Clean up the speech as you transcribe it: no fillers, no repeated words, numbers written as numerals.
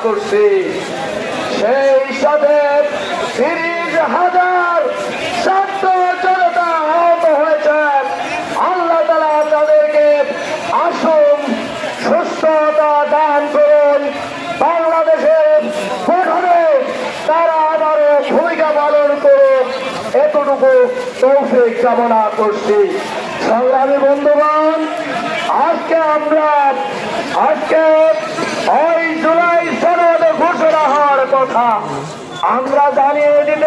করছি, সেই সাথে 30,000 ছাত্র জনতা আহত হয়েছেন। আল্লাহ তাআলা তাদেরকে আসুন সুস্থতা দান করুন, বাংলাদেশের গঠনে তারা আবারও ভূমিকা পালন করুক, এতটুকু তৌফিক কামনা করছি। সংগ্রামী বন্ধুগণ, আজকে ওই জুলাই সনদ ঘোষণা হওয়ার কথা আমরা জানিয়ে দিতে